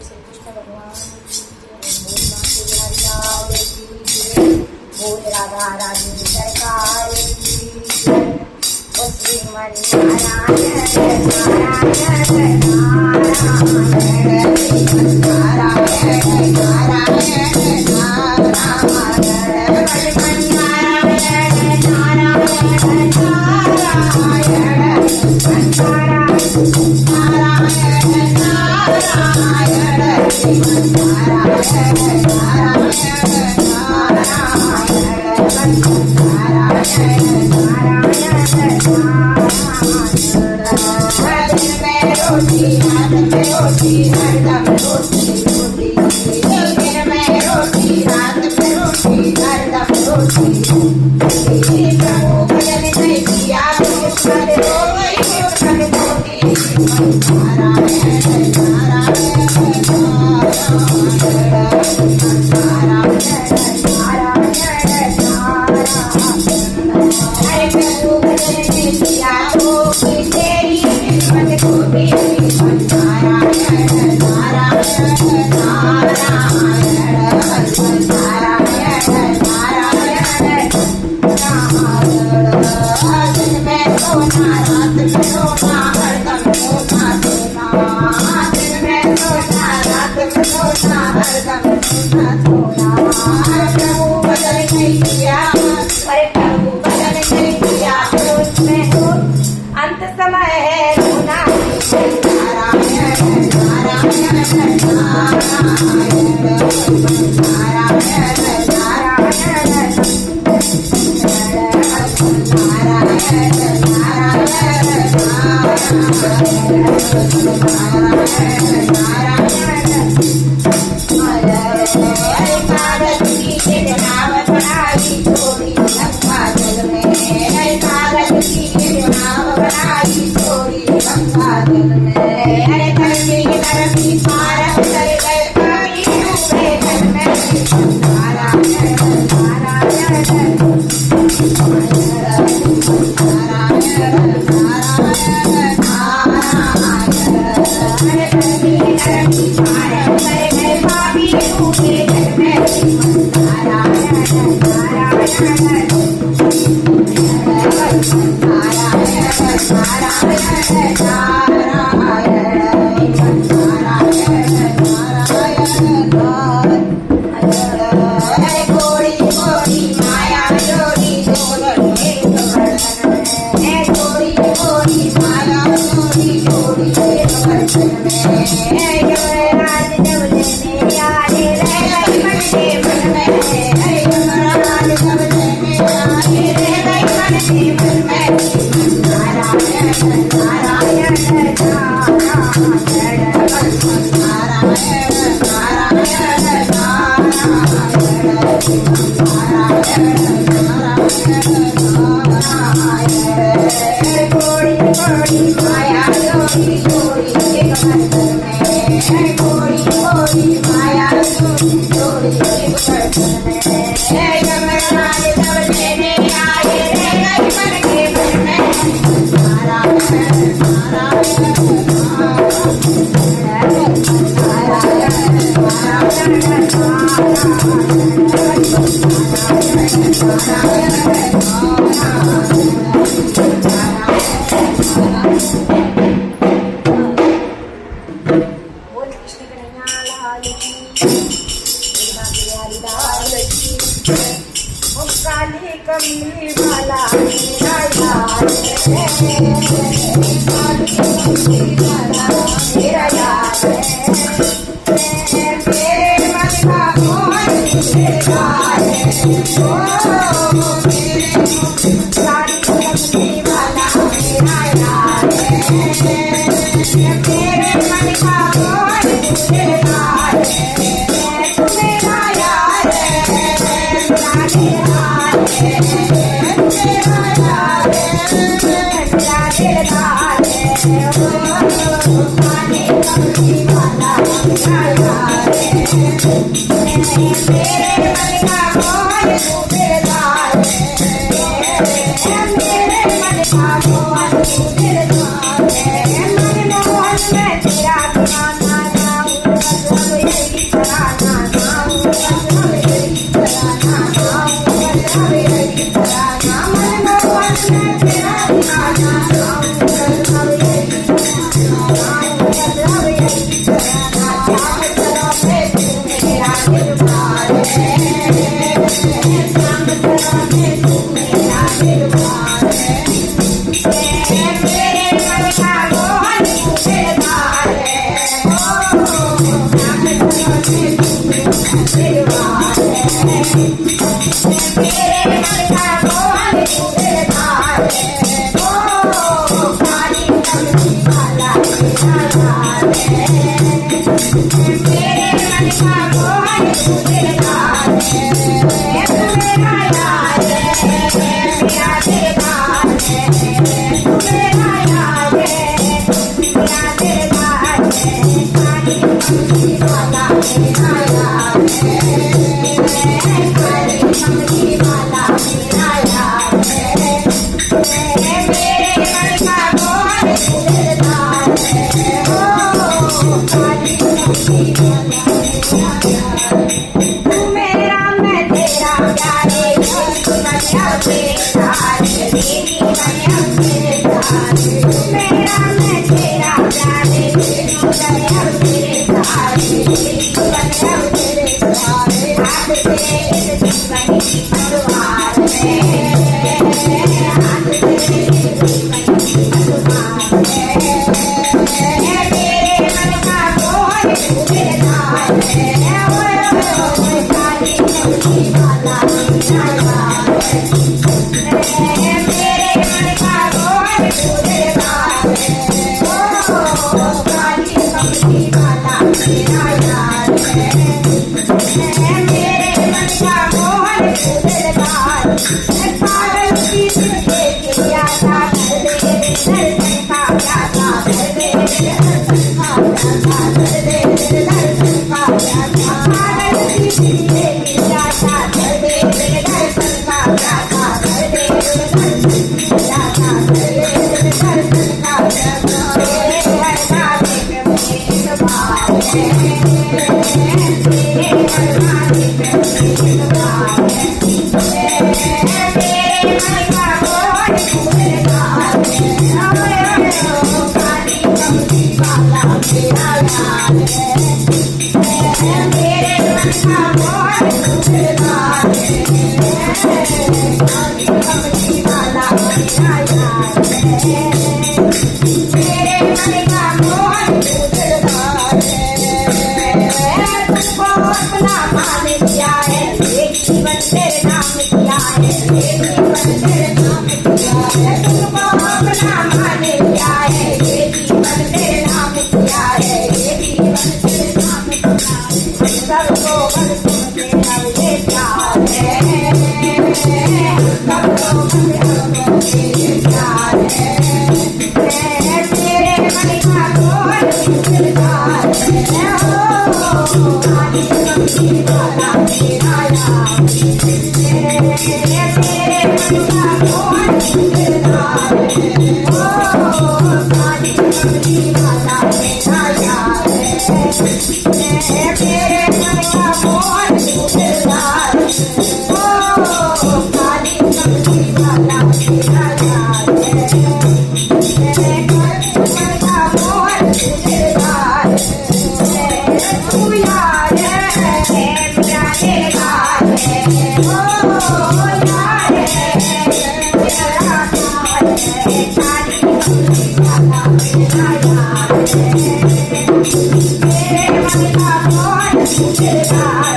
श्री कृष्ण भगवान की जय। बोल राधा रानी सरकार की जय। ओ श्रीमन नारायण नारायण अंत समय मेरे मन का मोहन उड़ाए ओ काली कमली वाला मेरा यार मेरे मन का मोहन उड़ाए मेरा यार मेरा दिलदार मेरा यार मेरा दिलदार काली कमली वाला मेरा यार काली कमली वाला मेरा यार मेरे मन का मोहन उड़ाए ओ काली कमली वाला मेरा यार तू मेरा मैं तेरा प्यारे बनिया तेरा तेरी बनिया तेरा तू मेरा मैं तेरा प्यारे बनिया तेरा तेरी बनिया तेरा हाथ से इस जीवन की तलवार हाथ से इस जीवन की तलवार मेरे मन का मोहन उड़ाए ओए काली कमली वाला मेरा यार मेरे मन का मोहन उड़ाए ओ काली कमली वाला मेरा यार मेरे मन का मोहन उड़ाए पागल की दिल के दिया था दर्शन का प्यासा कर दे दर्शन का प्यासा कर दे दर्शन का प्यासा पागल की दिल के दिया था दर्शन का प्यासा कर दे दर्शन प्यासा कर दे दर्शन का प्यासा तेरे हर गाने पे मेरे बाल तेरे हर गाने पे मेरे बाल तेरे मन का मोहन उड़ाए ओ काली कमली वाला मेरा यार मेरे मन का मोहन उड़ाए काली कमली वाला मेरा यार मेरे मन का मोहन उड़ाए तुमको अपना मान लिया है एक जीवन तेरे नाम किया है एक जीवन तेरे नाम किया है तुमको अपना मान लिया है एक जीवन तेरे नाम किया है एक जीवन तेरे नाम किया है सबको बल तेरा ये प्यार है सबको बल तेरे प्यार है तेरे मन का मोहन उड़ाए ओ काली कमली वाला मेरा यार तेरे मन का मोहन उड़ाए ओ काली कमली वाला मेरा यार तेरे मन का मोहन उड़ाए ओ काली कमली वाला मेरा यार तेरे मन का मोहन उड़ाए तू यार मेरा दिलदार ओ यार मेरा प्यार काली कमली वाला मेरा यार मेरे मन का मोहन उड़ाए